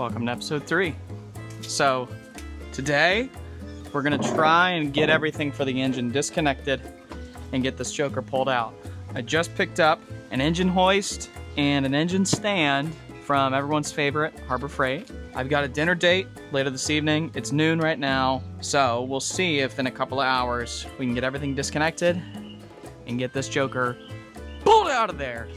welcome to episode 3. So today we're gonna try and get everything for the engine disconnected and get this joker pulled out. I just picked up an engine hoist and an engine stand from everyone's favorite, Harbor Freight. I've got a dinner date later this evening. It's noon right now, so we'll see if in a couple of hours we can get everything disconnected and get this joker pulled out of there.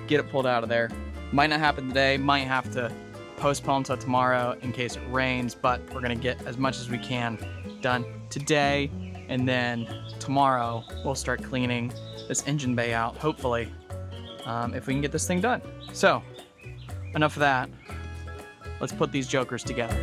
Get it pulled out of there. Might not happen today, might have to postpone till tomorrow in case it rains, but we're gonna get as much as we can done today, and then tomorrow we'll start cleaning this engine bay out, hopefully, if we can get this thing done. So, enough of that. Let's put these jokers together.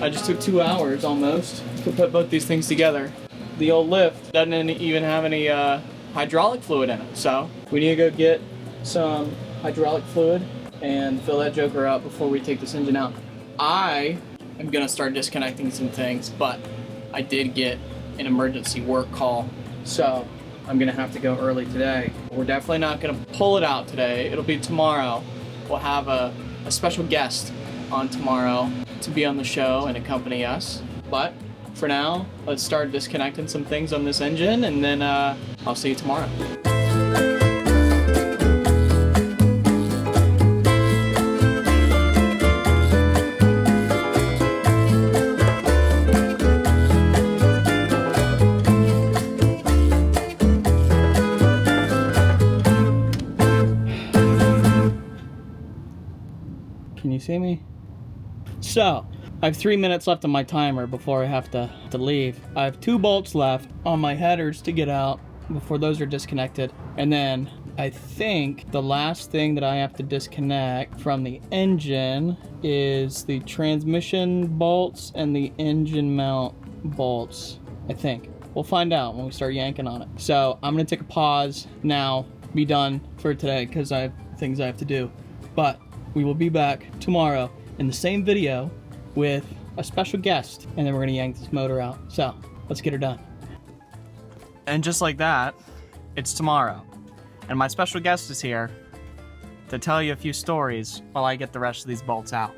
I just took 2 hours almost to put both these things together. The old lift doesn't even have any hydraulic fluid in it, so we need to go get some hydraulic fluid and fill that joker up before we take this engine out. I am gonna start disconnecting some things, but I did get an emergency work call, so I'm gonna have to go early today. We're definitely not gonna pull it out today. It'll be tomorrow. We'll have a special guest on tomorrow to be on the show and accompany us. But for now, let's start disconnecting some things on this engine, and then I'll see you tomorrow. Can you see me? So, I have 3 minutes left on my timer before I have to leave. I have 2 bolts left on my headers to get out before those are disconnected. And then I think the last thing that I have to disconnect from the engine is the transmission bolts and the engine mount bolts, I think. We'll find out when we start yanking on it. So I'm gonna take a pause now, be done for today because I have things I have to do. But we will be back tomorrow in the same video with a special guest, and then we're gonna yank this motor out. So let's get her done. And just like that, it's tomorrow. And my special guest is here to tell you a few stories while I get the rest of these bolts out.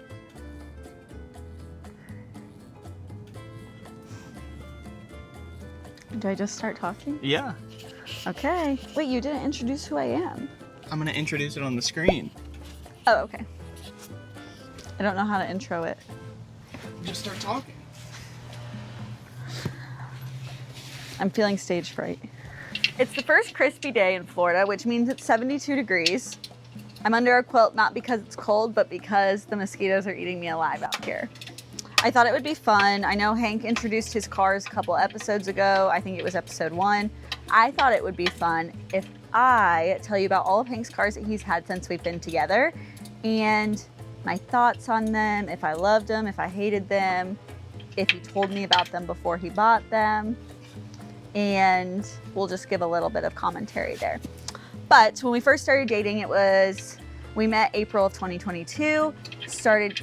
Do I just start talking? Yeah. Okay. Wait, you didn't introduce who I am. I'm gonna introduce it on the screen. Oh, okay. I don't know how to intro it. Just start talking. I'm feeling stage fright. It's the first crispy day in Florida, which means it's 72 degrees. I'm under a quilt not because it's cold, but because the mosquitoes are eating me alive out here. I thought it would be fun. I know Hank introduced his cars a couple episodes ago. I think it was episode 1. I thought it would be fun if I tell you about all of Hank's cars that he's had since we've been together, and my thoughts on them, if I loved them, if I hated them, if he told me about them before he bought them, and we'll just give a little bit of commentary there. But when we first started dating, we met April of 2022, started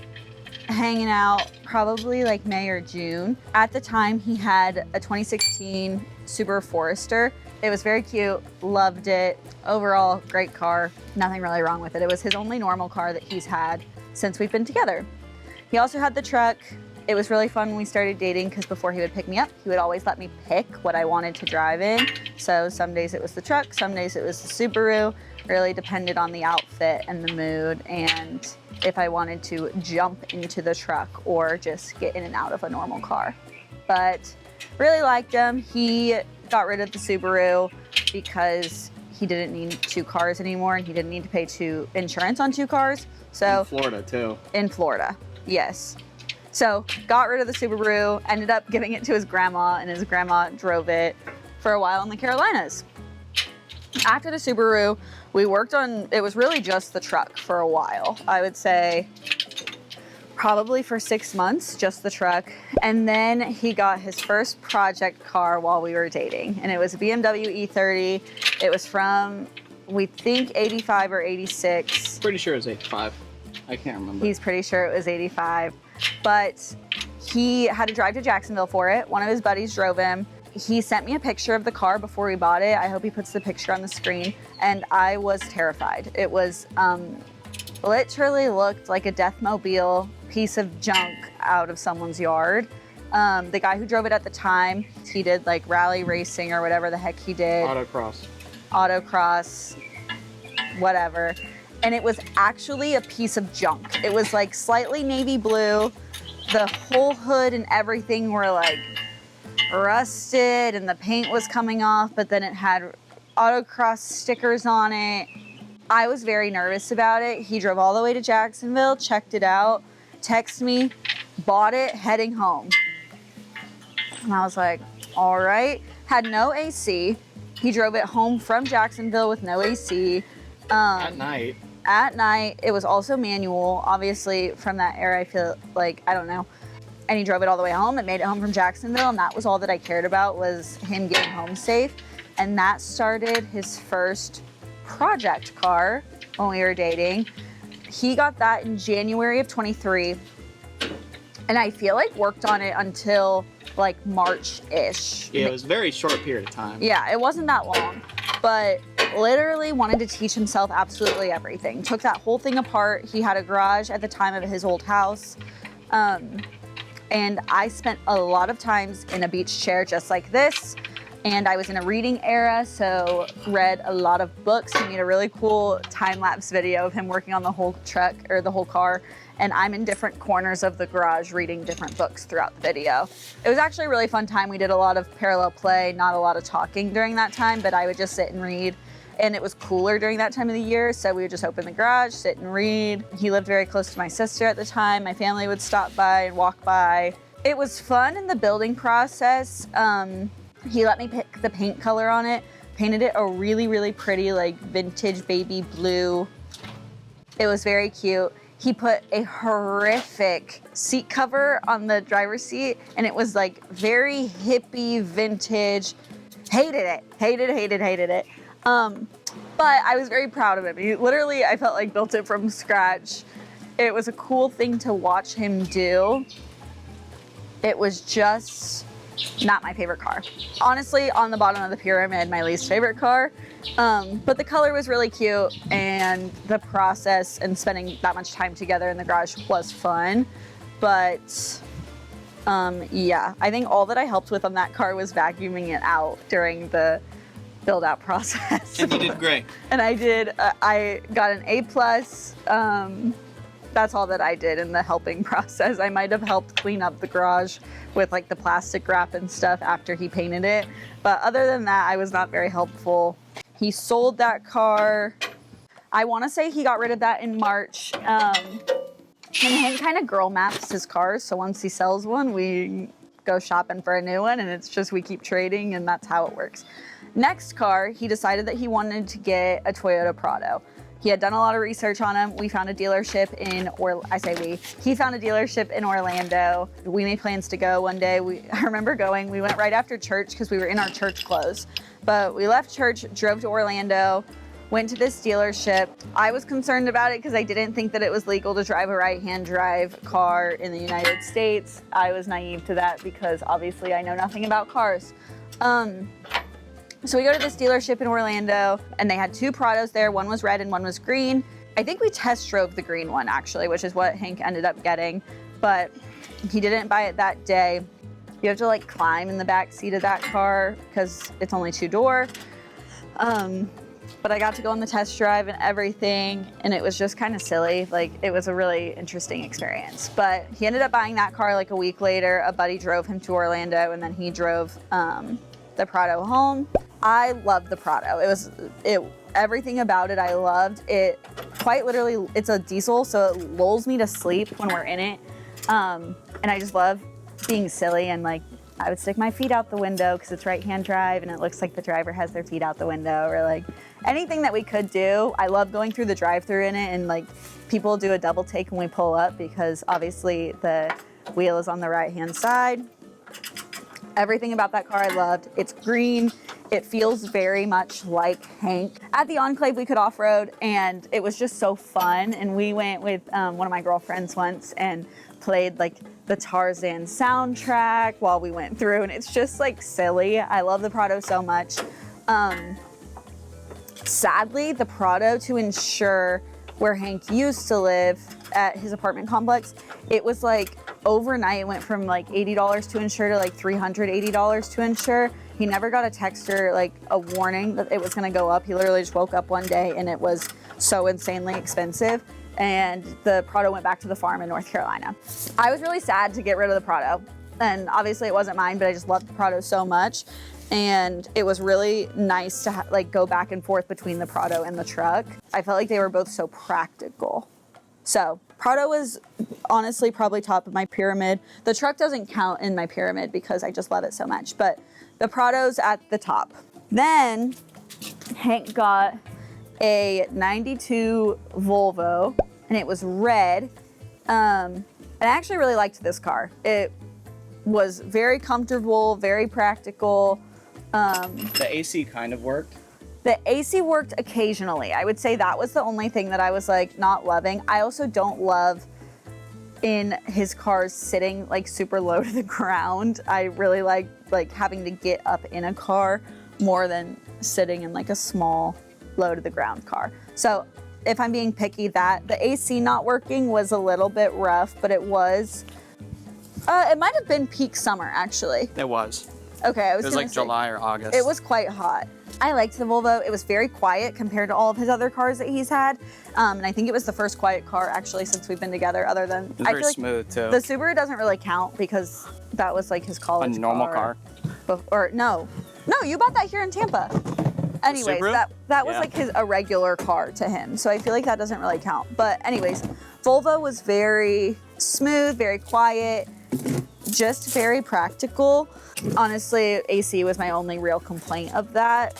hanging out probably like May or June. At the time, he had a 2016 Subaru Forester. It was very cute, loved it. Overall, great car, nothing really wrong with it. It was his only normal car that he's had since we've been together. He also had the truck. It was really fun when we started dating because before he would pick me up, he would always let me pick what I wanted to drive in. So some days it was the truck, some days it was the Subaru. Really depended on the outfit and the mood and if I wanted to jump into the truck or just get in and out of a normal car. But really liked him. He got rid of the Subaru because he didn't need 2 cars anymore and he didn't need to pay insurance on 2 cars. So in Florida too. In Florida, yes. So got rid of the Subaru, ended up giving it to his grandma, and his grandma drove it for a while in the Carolinas. After the Subaru, we worked on, it was really just the truck for a while. I would say probably for 6 months, just the truck. And then he got his first project car while we were dating. And it was a BMW E30. It was from, we think 85 or 86. Pretty sure it was 85. I can't remember. He's pretty sure it was 85. But he had to drive to Jacksonville for it. One of his buddies drove him. He sent me a picture of the car before we bought it. I hope he puts the picture on the screen. And I was terrified. It was literally looked like a Deathmobile piece of junk out of someone's yard. The guy who drove it at the time, he did like rally racing or whatever the heck he did. Autocross, whatever. And it was actually a piece of junk. It was like slightly navy blue. The whole hood and everything were like rusted and the paint was coming off, but then it had autocross stickers on it. I was very nervous about it. He drove all the way to Jacksonville, checked it out, texted me, bought it, heading home. And I was like, all right. Had no AC. He drove it home from Jacksonville with no AC. At night. At night. It was also manual. Obviously, from that era, I feel like, I don't know. And he drove it all the way home and made it home from Jacksonville. And that was all that I cared about, was him getting home safe. And that started his first project car when we were dating. He got that in January of 23. And I feel like worked on it until like March-ish. Yeah, it was a very short period of time. Yeah, it wasn't that long, but literally wanted to teach himself absolutely everything. Took that whole thing apart. He had a garage at the time of his old house. And I spent a lot of times in a beach chair just like this. And I was in a reading era, so read a lot of books. He made a really cool time-lapse video of him working on the whole truck or the whole car. And I'm in different corners of the garage reading different books throughout the video. It was actually a really fun time. We did a lot of parallel play, not a lot of talking during that time, but I would just sit and read. And it was cooler during that time of the year, so we would just open the garage, sit and read. He lived very close to my sister at the time. My family would stop by and walk by. It was fun in the building process. He let me pick the paint color on it, painted it a really, really pretty, like vintage baby blue. It was very cute. He put a horrific seat cover on the driver's seat, and it was like very hippie, vintage. Hated it, hated it. But I was very proud of him. He literally, I felt like built it from scratch. It was a cool thing to watch him do. It was just not my favorite car. Honestly, on the bottom of the pyramid, my least favorite car. But the color was really cute, and the process and spending that much time together in the garage was fun. But yeah, I think all that I helped with on that car was vacuuming it out during the build out process. And you did great. And I did, I got an A+. That's all that I did in the helping process. I might have helped clean up the garage with like the plastic wrap and stuff after he painted it. But other than that, I was not very helpful. He sold that car. I want to say he got rid of that in March. And he kind of girl maps his cars. So once he sells one, we go shopping for a new one, and it's just we keep trading, and that's how it works. Next car, he decided that he wanted to get a Toyota Prado. He had done a lot of research on them. We found a dealership he found a dealership in Orlando. We made plans to go one day. I remember going, we went right after church because we were in our church clothes. But we left church, drove to Orlando, went to this dealership. I was concerned about it because I didn't think that it was legal to drive a right-hand drive car in the United States. I was naive to that because obviously I know nothing about cars. So we go to this dealership in Orlando, and they had two Prados there. One was red and one was green. I think we test drove the green one, actually, which is what Hank ended up getting, but he didn't buy it that day. You have to like climb in the back seat of that car because it's only two-door. But I got to go on the test drive and everything, and it was just kind of silly. Like, it was a really interesting experience. But he ended up buying that car like a week later. A buddy drove him to Orlando, and then he drove the Prado home. I loved the Prado. Everything about it I loved. It quite literally, it's a diesel, so it lulls me to sleep when we're in it. And I just love being silly and like I would stick my feet out the window because it's right-hand drive and it looks like the driver has their feet out the window, or like anything that we could do. I love going through the drive-thru in it, and like people do a double take when we pull up because obviously the wheel is on the right-hand side. Everything about that car I loved. It's green. It feels very much like Hank. At the Enclave, we could off-road, and it was just so fun. And we went with one of my girlfriends once and played like the Tarzan soundtrack while we went through, and it's just like silly. I love the Prado so much. Sadly, the Prado, to ensure where Hank used to live at his apartment complex, it was like overnight it went from like $80 to insure to like $380 to insure. He never got a text or like a warning that it was going to go up. He literally just woke up one day and it was so insanely expensive, and the Prado went back to the farm in North Carolina. I was really sad to get rid of the Prado, and obviously it wasn't mine, but I just loved the Prado so much. And it was really nice to like go back and forth between the Prado and the truck. I felt like they were both so practical. So Prado was honestly probably top of my pyramid. The truck doesn't count in my pyramid because I just love it so much, but the Prado's at the top. Then Hank got a 92 Volvo, and it was red. And I actually really liked this car. It was very comfortable, very practical. The AC kind of worked. The AC worked occasionally. I would say that was the only thing that I was like not loving. I also don't love in his cars sitting like super low to the ground. I really like having to get up in a car more than sitting in like a small low to the ground car. So if I'm being picky, the AC not working was a little bit rough, but it was, it might have been peak summer actually. It was. Okay, It was like July or August. It was quite hot. I liked the Volvo. It was very quiet compared to all of his other cars that he's had. And I think it was the first quiet car actually since we've been together, other than it was very smooth too. The Subaru doesn't really count because that was like his college car. A normal car. Or no, you bought that here in Tampa. Anyways, that was like a regular car to him. So I feel like that doesn't really count. But anyways, Volvo was very smooth, very quiet, just very practical. Honestly, AC was my only real complaint of that.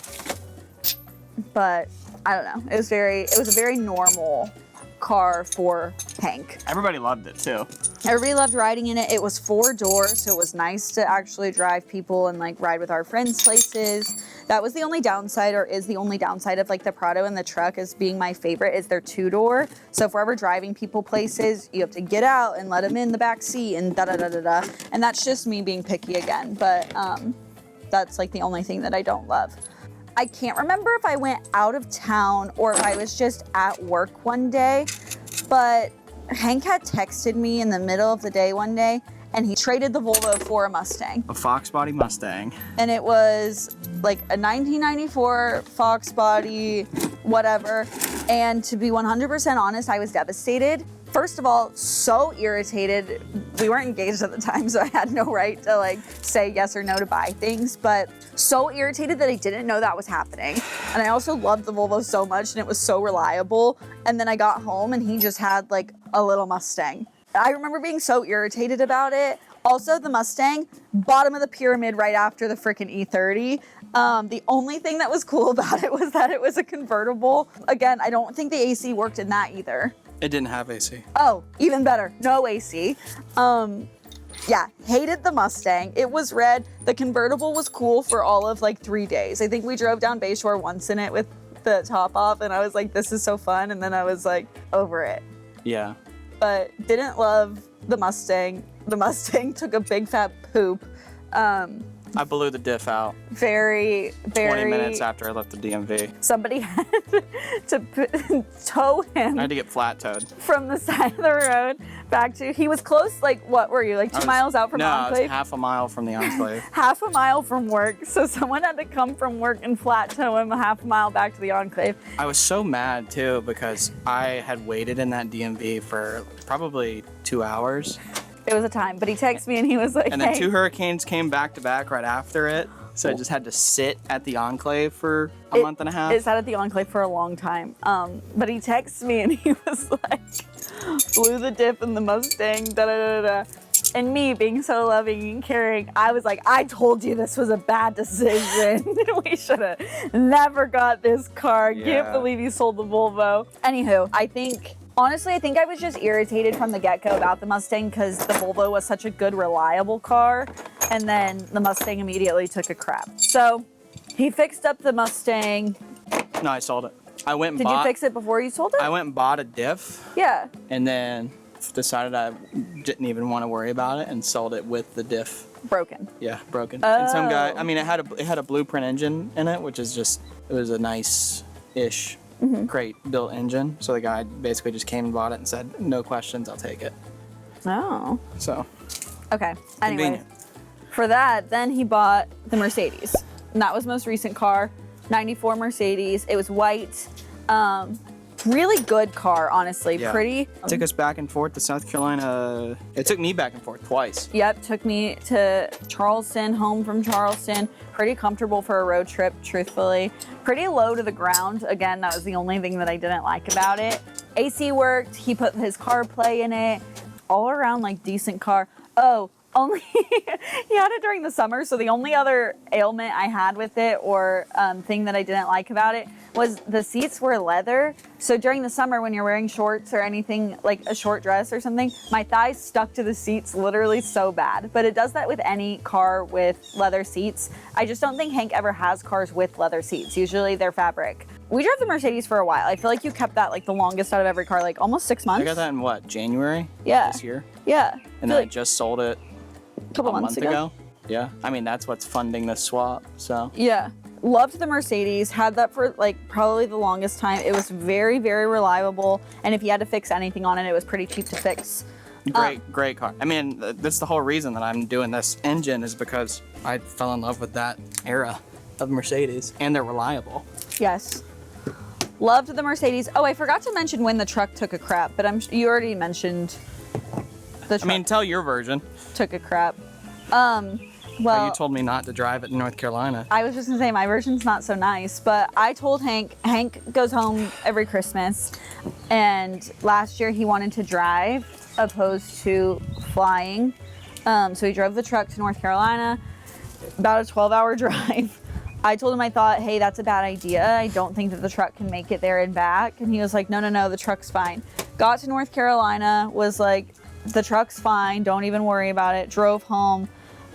But I don't know. It was a very normal car for Hank. Everybody loved it too. Everybody loved riding in it. It was 4-door, so it was nice to actually drive people and like ride with our friends places. That was the only downside, or is the only downside of like the Prado and the truck as being my favorite, is their 2-door. So if we're ever driving people places, you have to get out and let them in the back seat and da-da-da-da-da. And that's just me being picky again, but that's like the only thing that I don't love. I can't remember if I went out of town or if I was just at work one day, but Hank had texted me in the middle of the day one day, and he traded the Volvo for a Mustang. A Fox body Mustang. And it was like a 1994 Fox body, whatever. And to be 100% honest, I was devastated. First of all, so irritated. We weren't engaged at the time, so I had no right to like say yes or no to buy things, but so irritated that I didn't know that was happening. And I also loved the Volvo so much, and it was so reliable. And then I got home and he just had like a little Mustang. I remember being so irritated about it. Also, the Mustang, bottom of the pyramid right after the freaking E30. The only thing that was cool about it was that it was a convertible. Again, I don't think the AC worked in that either. It didn't have AC. Oh, even better. No AC. Yeah, hated the Mustang. It was red. The convertible was cool for all of like 3 days. I think we drove down Bayshore once in it with the top off, and I was like, this is so fun. And then I was like, over it. Yeah. But didn't love the Mustang. The Mustang took a big fat poop. I blew the diff out. Very 20 minutes after I left the DMV. Somebody had to tow him. I had to get flat towed. From the side of the road back to, he was close, like what were you, like 2 miles out from the Enclave? No, I was half a mile from the Enclave. Half a mile from work. So someone had to come from work and flat tow him a half a mile back to the Enclave. I was so mad too because I had waited in that DMV for probably 2 hours. It was a time, but he texted me and he was like, and then 2 hurricanes came back to back right after it. So I just had to sit at the Enclave for a month and a half. It sat at the Enclave for a long time. But he texted me and he was like, blew the diff in the Mustang, da da da da. And me being so loving and caring, I was like, I told you this was a bad decision. We should have never got this car. Can't believe you sold the Volvo. Anywho, honestly, I think I was just irritated from the get-go about the Mustang because the Volvo was such a good, reliable car. And then the Mustang immediately took a crap. So he fixed up the Mustang. No, I sold it. Did you fix it before you sold it? I went and bought a diff. Yeah. And then decided I didn't even want to worry about it and sold it with the diff broken. Yeah, broken. Oh. And some guy, I mean, it had a blueprint engine in it, which is just, it was a nice-ish crate built engine. So the guy basically just came and bought it and said, no questions, I'll take it. Oh. So. Okay. Anyway, Convenient. For that, then he bought the Mercedes. And that was most recent car, 94 Mercedes. It was white. Really good car, honestly. Yeah. Pretty. It took us back and forth to South Carolina. It took me back and forth twice. Yep, took me to Charleston, home from Charleston. Pretty comfortable for a road trip, truthfully. Pretty low to the ground. Again, that was the only thing that I didn't like about it. AC worked. He put his CarPlay in it. All around, like, decent car. Oh, only he had it during the summer, so the only other ailment I had with it or thing that I didn't like about it was the seats were leather. So during the summer when you're wearing shorts or anything like a short dress or something, my thighs stuck to the seats literally so bad. But it does that with any car with leather seats. I just don't think Hank ever has cars with leather seats. Usually they're fabric. We drove the Mercedes for a while. I feel like you kept that like the longest out of every car, like almost 6 months. I got that in what, January? Yeah. This year? Yeah. And then I just sold it a couple months ago. Yeah. I mean, that's what's funding the swap, so. Yeah. Loved the Mercedes, had that for like probably the longest time. It was very, very reliable. And if you had to fix anything on it, it was pretty cheap to fix. Great car. I mean, that's the whole reason that I'm doing this engine is because I fell in love with that era of Mercedes and they're reliable. Yes. Loved the Mercedes. Oh, I forgot to mention when the truck took a crap, but you already mentioned the truck. I mean, tell your version. Took a crap. Well, you told me not to drive it in North Carolina. I was just gonna say my version's not so nice, but I told Hank goes home every Christmas, and last year he wanted to drive opposed to flying. So he drove the truck to North Carolina, about a 12-hour drive. I told him I thought, hey, that's a bad idea. I don't think that the truck can make it there and back. And he was like, no, the truck's fine. Got to North Carolina, was like, the truck's fine, don't even worry about it. Drove home.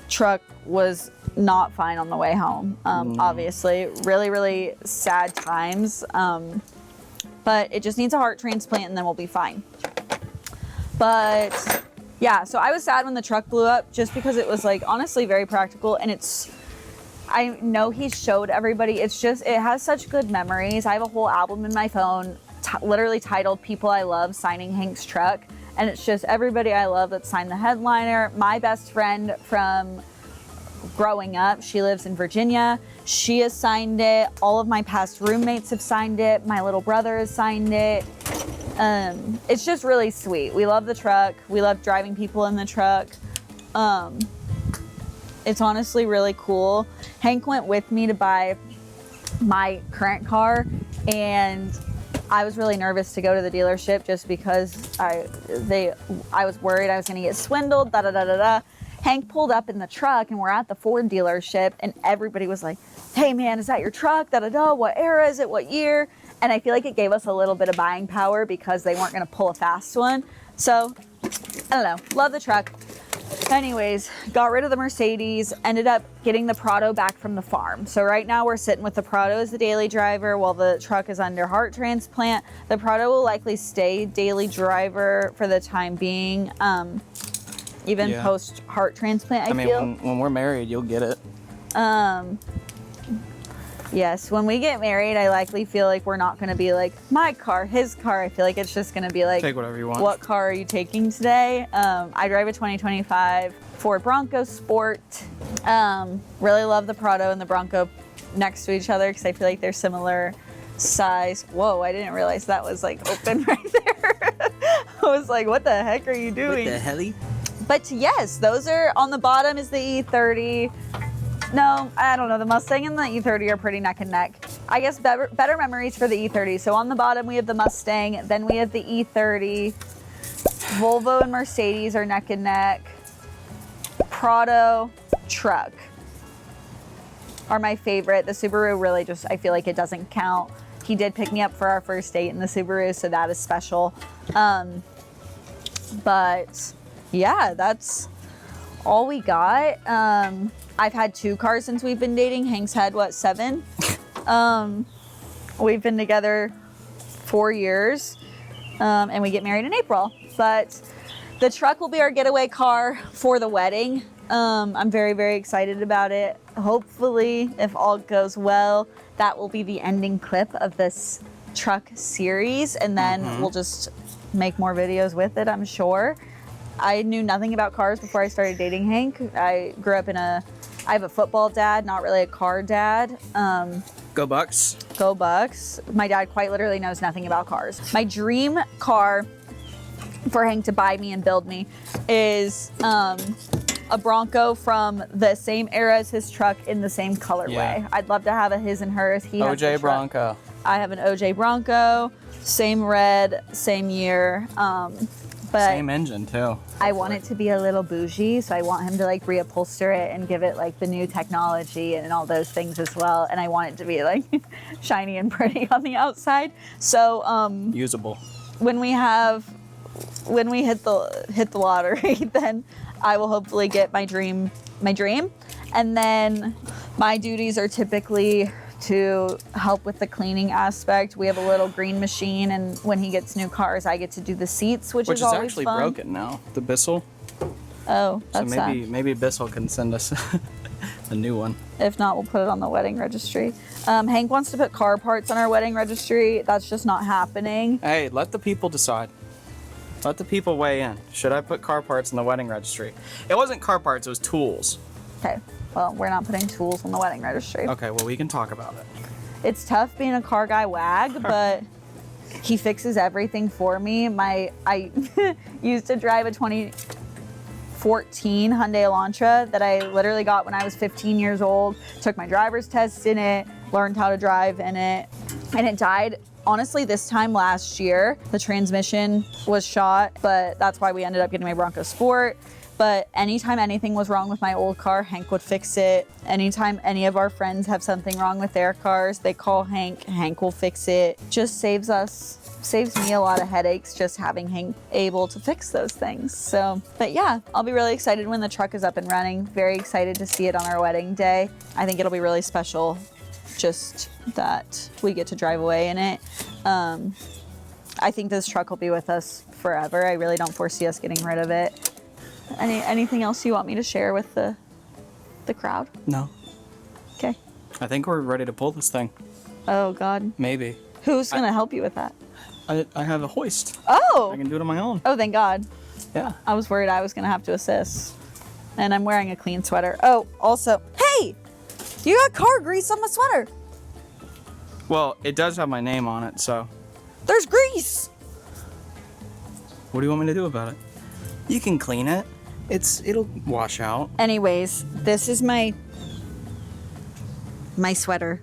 Truck was not fine on the way home. Obviously, really, really sad times. But it just needs a heart transplant and then we'll be fine. But yeah, so I was sad when the truck blew up just because it was like honestly very practical and I know he showed everybody. It has such good memories. I have a whole album in my phone literally titled People I Love Signing Hank's Truck. And it's just everybody I love that signed the headliner. My best friend from growing up, she lives in Virginia. She has signed it. All of my past roommates have signed it. My little brother has signed it. It's just really sweet. We love the truck. We love driving people in the truck. It's honestly really cool. Hank went with me to buy my current car, and I was really nervous to go to the dealership just because I was worried I was gonna get swindled, Hank pulled up in the truck and we're at the Ford dealership and everybody was like, hey man, is that your truck? What era is it? What year? And I feel like it gave us a little bit of buying power because they weren't gonna pull a fast one. So, I don't know, love the truck. Anyways, got rid of the Mercedes, ended up getting the Prado back from the farm. So right now we're sitting with the Prado as the daily driver while the truck is under heart transplant. The Prado will likely stay daily driver for the time being, even post heart transplant, I feel. When we're married, you'll get it. Yes, when we get married, I likely feel like we're not gonna be like, my car, his car. I feel like it's just gonna be like, take whatever you want. What car are you taking today? I drive a 2025 Ford Bronco Sport. Really love the Prado and the Bronco next to each other because I feel like they're similar size. Whoa, I didn't realize that was like open right there. I was like, what the heck are you doing? What the helly? But yes, those are, on the bottom is the E30. No, I don't know. The Mustang and the E30 are pretty neck and neck. I guess better memories for the E30. So on the bottom we have the Mustang, then we have the E30. Volvo and Mercedes are neck and neck. Prado truck are my favorite. The Subaru really just, I feel like it doesn't count. He did pick me up for our first date in the Subaru, so that is special. But yeah, that's all we got. I've had 2 cars since we've been dating. Hank's had, what, 7? We've been together 4 years, and we get married in April. But the truck will be our getaway car for the wedding. I'm very, very excited about it. Hopefully, if all goes well, that will be the ending clip of this truck series, and then we'll just make more videos with it, I'm sure. I knew nothing about cars before I started dating Hank. I grew up I have a football dad, not really a car dad. Go Bucks. Go Bucks. My dad quite literally knows nothing about cars. My dream car for Hank to buy me and build me is a Bronco from the same era as his truck in the same colorway. Yeah. I'd love to have a his and hers. He has OJ Bronco. I have an OJ Bronco, same red, same year. But same engine too. I want it to be a little bougie, so I want him to like reupholster it and give it like the new technology and all those things as well. And I want it to be like shiny and pretty on the outside. So usable. When we hit the lottery, then I will hopefully get my dream. And then my duties are typically to help with the cleaning aspect. We have a little green machine, and when he gets new cars, I get to do the seats, which is always actually fun. broken now. The Bissell. Oh, that's so maybe Bissell can send us a new one. If not, we'll put it on the wedding registry. Hank wants to put car parts on our wedding registry. That's just not happening. Hey, let the people decide. Let the people weigh in. Should I put car parts in the wedding registry? It wasn't car parts, it was tools. Okay, well, we're not putting tools on the wedding registry. Okay, well, we can talk about it. It's tough being a car guy wag, but he fixes everything for me. I used to drive a 2014 Hyundai Elantra that I literally got when I was 15 years old, took my driver's test in it, learned how to drive in it, and it died. Honestly, this time last year, the transmission was shot, but that's why we ended up getting my Bronco Sport. But anytime anything was wrong with my old car, Hank would fix it. Anytime any of our friends have something wrong with their cars, they call Hank. Hank will fix it. Just saves me a lot of headaches just having Hank able to fix those things. So, but yeah, I'll be really excited when the truck is up and running. Very excited to see it on our wedding day. I think it'll be really special just that we get to drive away in it. I think this truck will be with us forever. I really don't foresee us getting rid of it. Anything else you want me to share with the crowd? No. Okay. I think we're ready to pull this thing. Oh, God. Maybe. Who's going to help you with that? I have a hoist. Oh! I can do it on my own. Oh, thank God. Yeah. I was worried I was going to have to assist. And I'm wearing a clean sweater. Oh, also, hey! You got car grease on my sweater. Well, it does have my name on it, so. There's grease! What do you want me to do about it? You can clean it. It'll wash out. Anyways, this is my sweater.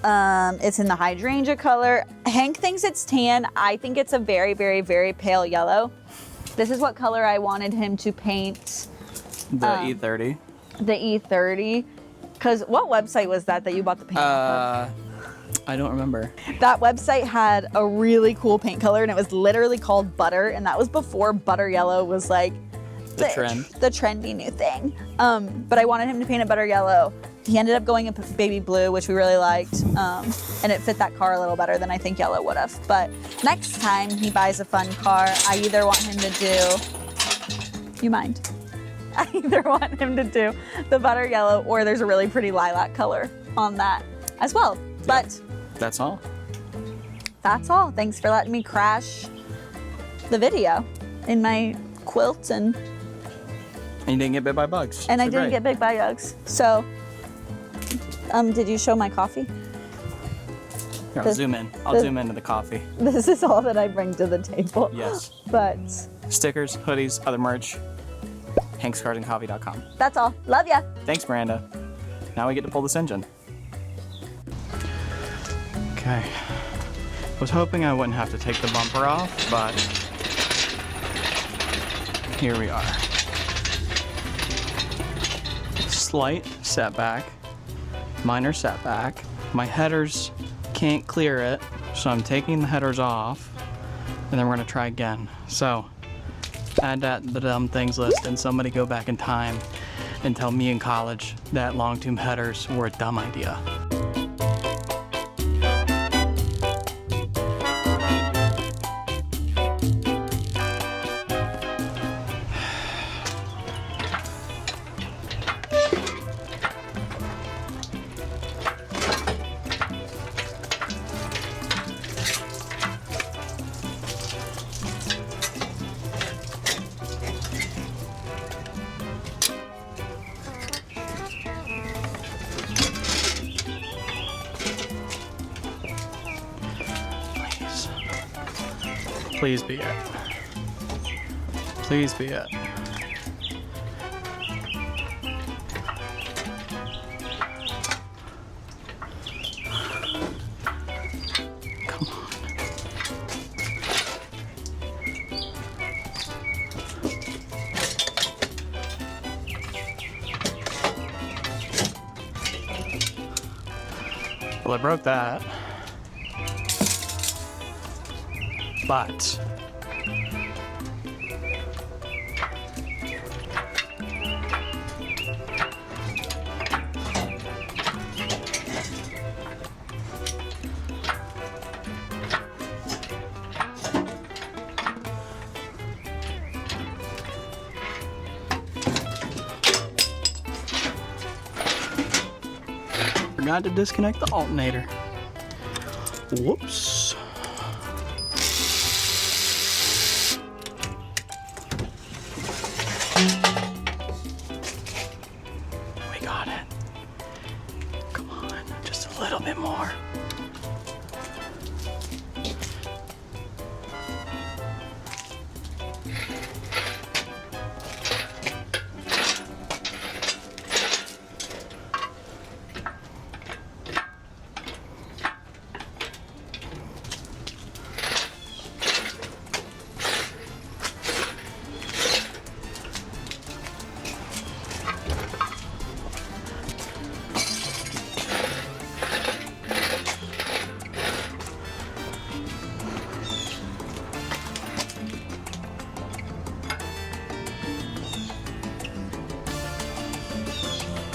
It's in the hydrangea color. Hank thinks it's tan. I think it's a very, very, very pale yellow. This is what color I wanted him to paint. The E30. The E30. Because what website was that you bought the paint off of? I don't remember. That website had a really cool paint color, and it was literally called Butter, and that was before butter yellow was like the trend. The trendy new thing. But I wanted him to paint it butter yellow. He ended up going with baby blue, which we really liked, and it fit that car a little better than I think yellow would have. But next time he buys a fun car, I either want him to do, I either want him to do the butter yellow, or there's a really pretty lilac color on that as well. But that's all. That's all. Thanks for letting me crash the video in my quilt and you didn't get bit by bugs. And I didn't get bit by bugs. So, did you show my coffee? Here, I'll zoom in. I'll zoom into the coffee. This is all that I bring to the table. Yes. But stickers, hoodies, other merch. HanksCarsandCoffee.com. That's all. Love ya. Thanks, Miranda. Now we get to pull this engine. Okay. Was hoping I wouldn't have to take the bumper off, but here we are. slight setback, minor setback. My headers can't clear it, so I'm taking the headers off, and then we're gonna try again. So, add that to the dumb things list, and somebody go back in time and tell me in college that long tube headers were a dumb idea. Please be it. Please be it. Come on. Well, I broke that. But forgot to disconnect the alternator. Whoops. We got it. Come on, just a little bit more.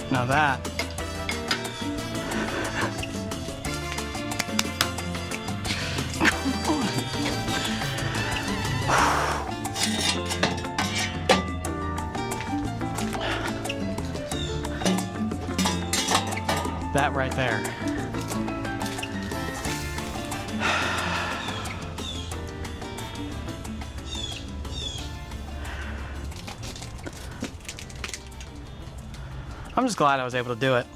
Now that that right there. I'm just glad I was able to do it.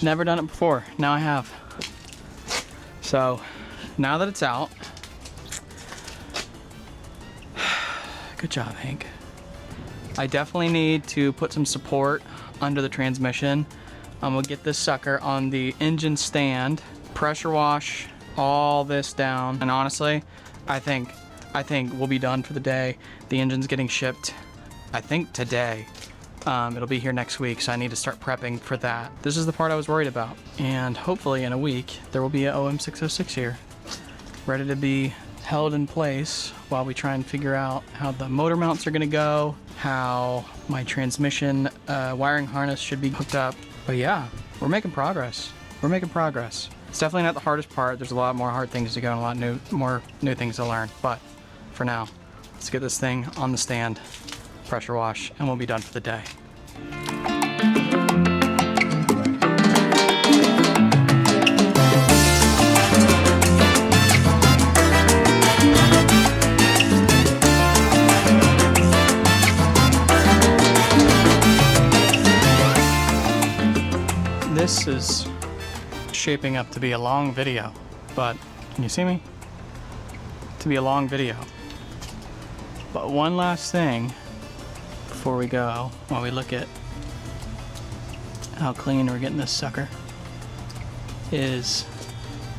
Never done it before. Now I have. So now that it's out, good job, Hank. I definitely need to put some support under the transmission. I'm gonna get this sucker on the engine stand, pressure wash all this down, and honestly, I think we'll be done for the day. The engine's getting shipped, I think today. It'll be here next week, so I need to start prepping for that. This is the part I was worried about. And hopefully in a week, there will be an OM606 here, ready to be held in place while we try and figure out how the motor mounts are gonna go, how my transmission wiring harness should be hooked up. But yeah, we're making progress. We're making progress. It's definitely not the hardest part. There's a lot more hard things to go and a lot more new things to learn. But for now, let's get this thing on the stand, pressure wash, and we'll be done for the day. This is shaping up to be a long video, but can you see me? To be a long video. But one last thing before we go, while we look at how clean we're getting this sucker, is,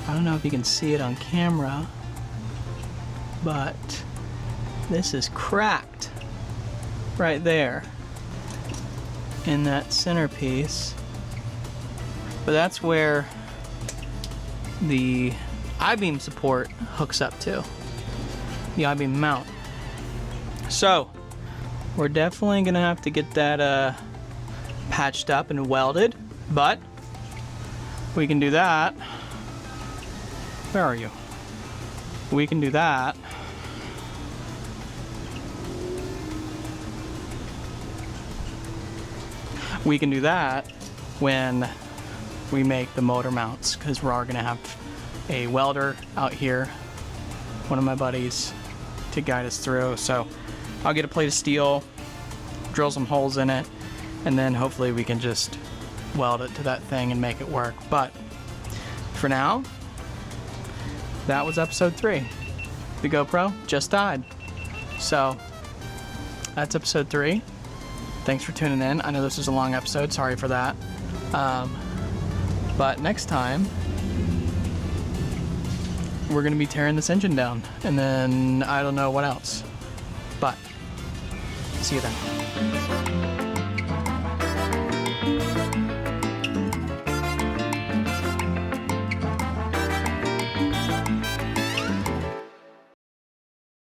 I don't know if you can see it on camera, but this is cracked right there. in that centerpiece. But that's where the I-beam support hooks up to, the I-beam mount. So we're definitely gonna have to get that patched up and welded, but we can do that. Where are you? We can do that. We can do that when we make the motor mounts, because we are gonna have a welder out here, one of my buddies, to guide us through. So I'll get a plate of steel, drill some holes in it, and then hopefully we can just weld it to that thing and make it work. But for now, that was episode 3. The GoPro just died. So that's episode 3. Thanks for tuning in. I know this is a long episode, sorry for that. But next time, we're gonna be tearing this engine down, and then I don't know what else. But see you then.